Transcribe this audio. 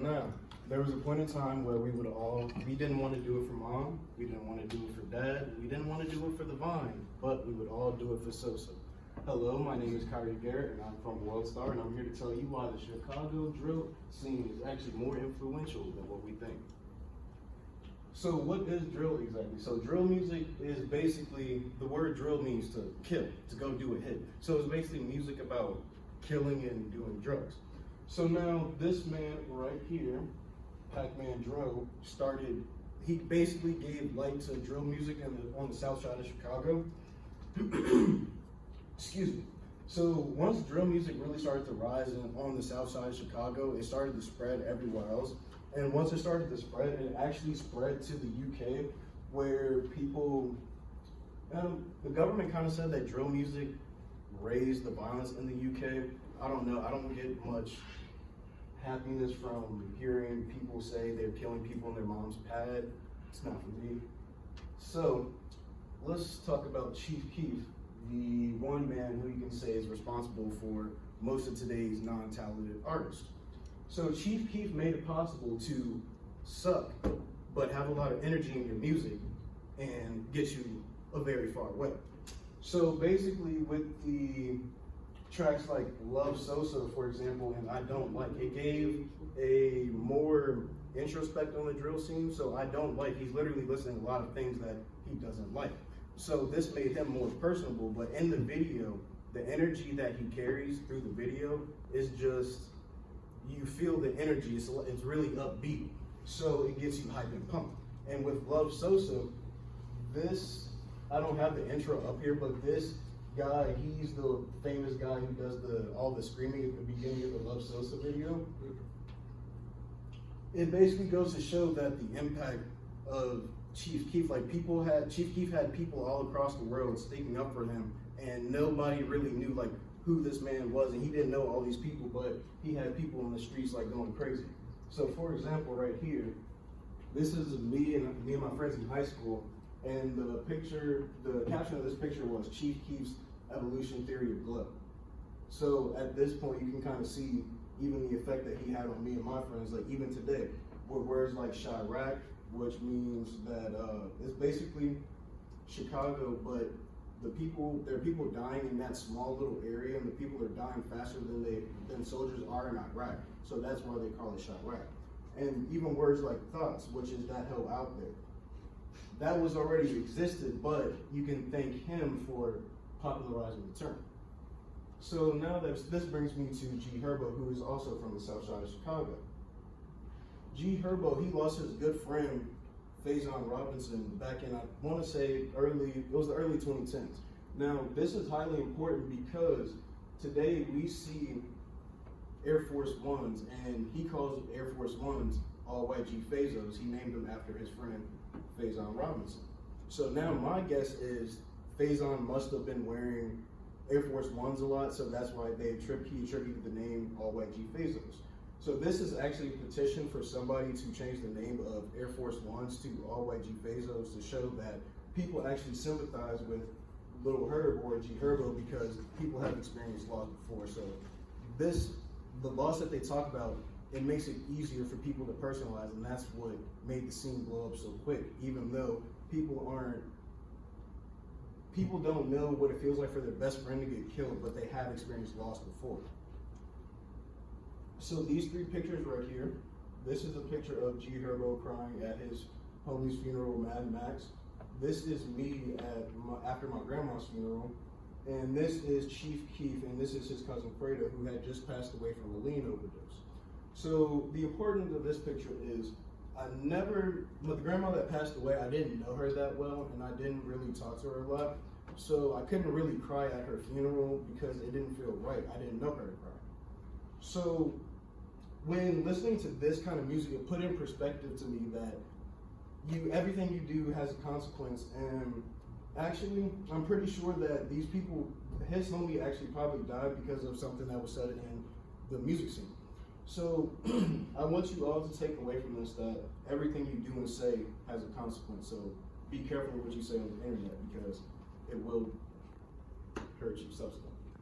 now, there was a point in time where we didn't want to do it for mom, we didn't want to do it for dad, we didn't want to do it for the Vine, but we would all do it for Sosa. Hello, my name is Kyrie Garrett, and I'm from WorldStar, and I'm here to tell you why the Chicago drill scene is actually more influential than what we think. So what is drill exactly? So drill music is basically, the word drill means to kill, to go do a hit. So it's basically music about killing and doing drugs. So now this man right here, Pac-Man Dro, he basically gave light to drill music on the south side of Chicago. Excuse me. So once drill music really started to rise on the south side of Chicago, it started to spread everywhere else. And once it started to spread, it actually spread to the UK, where people, the government kind of said that drill music raised the violence in the UK. I don't know, I don't get much happiness from hearing people say they're killing people in their mom's pad. It's not for me. So let's talk about Chief Keef, the one man who you can say is responsible for most of today's non-talented artists. So Chief Keef made it possible to suck, but have a lot of energy in your music and get you a very far way. So basically with the tracks like Love Sosa, for example, and I Don't Like, it gave a more introspect on the drill scene. So I Don't Like, he's literally listening to a lot of things that he doesn't like. So this made him more personable, but in the video, the energy that he carries through the video is just, you feel the energy, it's really upbeat. So it gets you hype and pumped. And with Love Sosa, this, I don't have the intro up here, but this guy, he's the famous guy who does all the screaming at the beginning of the Love Sosa video. It basically goes to show that the impact of Chief Keef, Chief Keef had people all across the world sticking up for him, and nobody really knew who this man was, and he didn't know all these people, but he had people in the streets going crazy. So for example, right here, this is me and my friends in high school, and the caption of this picture was Chief Keef's Evolution Theory of Glow. So at this point, you can kind of see even the effect that he had on me and my friends, even today, with words like Chirac, which means that it's basically Chicago, but there are people dying in that small little area, and the people are dying faster than soldiers are in Iraq. So that's why they call it Chirac. And even words like thoughts, which is that hell out there. That was already existed, but you can thank him for popularizing the term. So now this brings me to G Herbo, who is also from the south side of Chicago. G Herbo, he lost his good friend, Faison Robinson, back in, I want to say it was the early 2010s. Now, this is highly important because today we see Air Force Ones, and he calls Air Force Ones all white G Fazos. He named them after his friend, Faison Robinson. So now my guess is Faison must have been wearing Air Force Ones a lot, so that's why he attributed the name all white G Fazos. So this is actually a petition for somebody to change the name of Air Force Ones to all white G Fazos, to show that people actually sympathize with Little Herb or G Herbo, because people have experienced loss before. So the loss that they talk about, it makes it easier for people to personalize, and that's what made the scene blow up so quick, even though people don't know what it feels like for their best friend to get killed, but they have experienced loss before. So these three pictures right here, this is a picture of G Herbo crying at his homie's funeral, Mad Max. This is me after my grandma's funeral. And this is Chief Keef, and this is his cousin Fredo, who had just passed away from a lean overdose. So the importance of this picture is, with the grandma that passed away, I didn't know her that well, and I didn't really talk to her a lot. So I couldn't really cry at her funeral because it didn't feel right. I didn't know her to cry. So when listening to this kind of music, it put in perspective to me that everything you do has a consequence. And actually, I'm pretty sure that these people, his homie actually probably died because of something that was said in the music scene. So I want you all to take away from this that everything you do and say has a consequence. So be careful what you say on the internet, because it will hurt you subsequently.